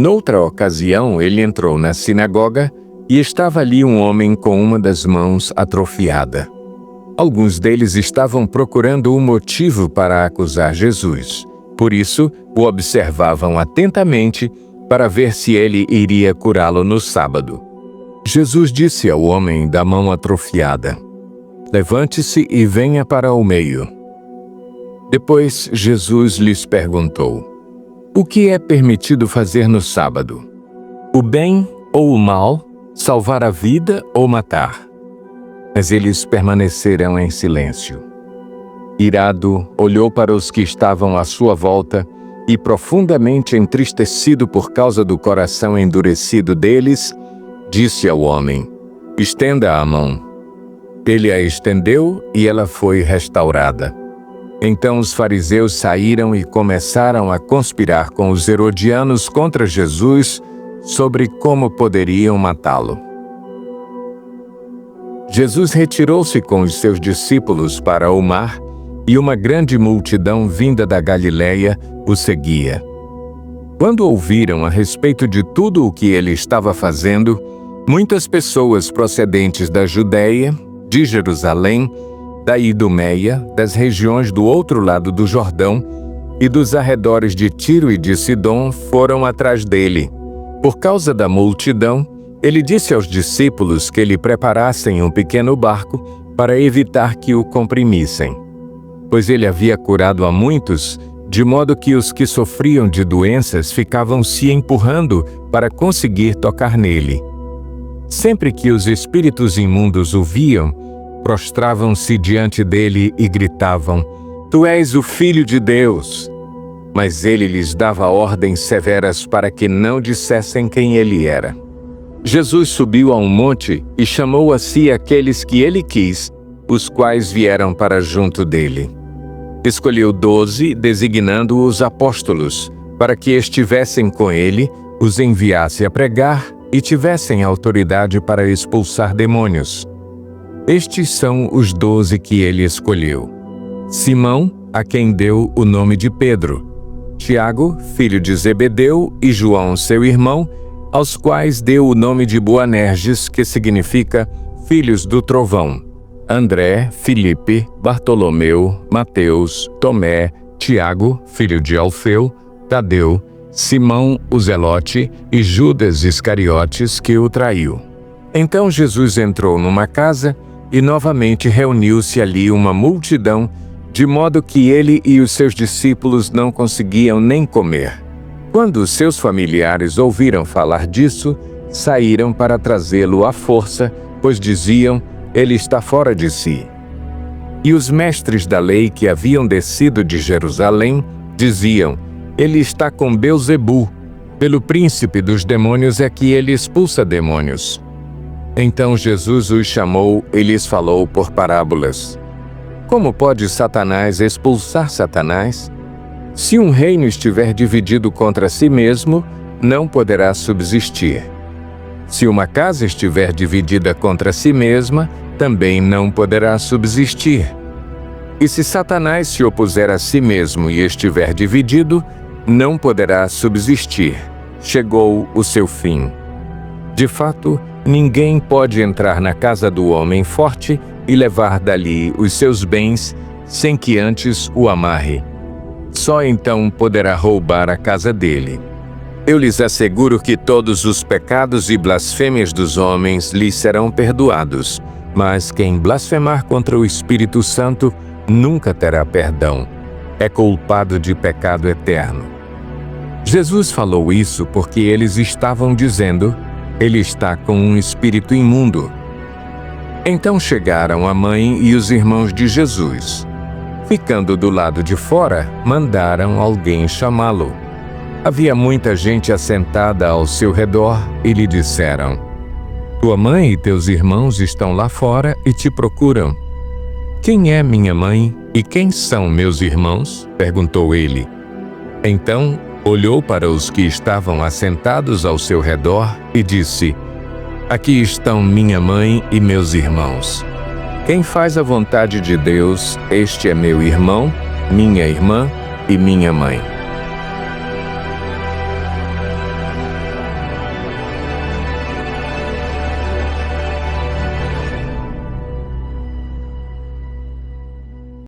Noutra ocasião, ele entrou na sinagoga e estava ali um homem com uma das mãos atrofiada. Alguns deles estavam procurando um motivo para acusar Jesus. Por isso, o observavam atentamente para ver se ele iria curá-lo no sábado. Jesus disse ao homem da mão atrofiada: "Levante-se e venha para o meio." Depois, Jesus lhes perguntou: "O que é permitido fazer no sábado? O bem ou o mal? Salvar a vida ou matar?" Mas eles permaneceram em silêncio. Irado, olhou para os que estavam à sua volta e, profundamente entristecido por causa do coração endurecido deles, disse ao homem: "Estenda a mão." Ele a estendeu e ela foi restaurada. Então os fariseus saíram e começaram a conspirar com os herodianos contra Jesus sobre como poderiam matá-lo. Jesus retirou-se com os seus discípulos para o mar e uma grande multidão vinda da Galiléia o seguia. Quando ouviram a respeito de tudo o que ele estava fazendo, muitas pessoas procedentes da Judéia, de Jerusalém, da Idumeia, das regiões do outro lado do Jordão e dos arredores de Tiro e de Sidom foram atrás dele. Por causa da multidão, ele disse aos discípulos que lhe preparassem um pequeno barco para evitar que o comprimissem, pois ele havia curado a muitos, de modo que os que sofriam de doenças ficavam se empurrando para conseguir tocar nele. Sempre que os espíritos imundos o viam, prostravam-se diante dele e gritavam: "Tu és o Filho de Deus!" Mas ele lhes dava ordens severas para que não dissessem quem ele era. Jesus subiu a um monte e chamou a si aqueles que ele quis, os quais vieram para junto dele. Escolheu 12, designando-os apóstolos, para que estivessem com ele, os enviasse a pregar e tivessem autoridade para expulsar demônios. Estes são os 12 que ele escolheu: Simão, a quem deu o nome de Pedro; Tiago, filho de Zebedeu, e João, seu irmão, aos quais deu o nome de Boanerges, que significa filhos do trovão; André, Filipe, Bartolomeu, Mateus, Tomé, Tiago, filho de Alfeu, Tadeu, Simão, o Zelote, e Judas Iscariotes, que o traiu. Então Jesus entrou numa casa e novamente reuniu-se ali uma multidão, de modo que ele e os seus discípulos não conseguiam nem comer. Quando seus familiares ouviram falar disso, saíram para trazê-lo à força, pois diziam: "Ele está fora de si." E os mestres da lei que haviam descido de Jerusalém diziam: "Ele está com Belzebu, pelo príncipe dos demônios é que ele expulsa demônios." Então Jesus os chamou e lhes falou por parábolas: "Como pode Satanás expulsar Satanás? Se um reino estiver dividido contra si mesmo, não poderá subsistir. Se uma casa estiver dividida contra si mesma, também não poderá subsistir. E se Satanás se opuser a si mesmo e estiver dividido, não poderá subsistir. Chegou o seu fim. De fato, ninguém pode entrar na casa do homem forte e levar dali os seus bens, sem que antes o amarre. Só então poderá roubar a casa dele. Eu lhes asseguro que todos os pecados e blasfêmias dos homens lhes serão perdoados, mas quem blasfemar contra o Espírito Santo nunca terá perdão. É culpado de pecado eterno." Jesus falou isso porque eles estavam dizendo: "Ele está com um espírito imundo." Então chegaram a mãe e os irmãos de Jesus. Ficando do lado de fora, mandaram alguém chamá-lo. Havia muita gente assentada ao seu redor e lhe disseram: "Tua mãe e teus irmãos estão lá fora e te procuram." "Quem é minha mãe e quem são meus irmãos?" perguntou ele. Então olhou para os que estavam assentados ao seu redor e disse: "Aqui estão minha mãe e meus irmãos. Quem faz a vontade de Deus, este é meu irmão, minha irmã e minha mãe."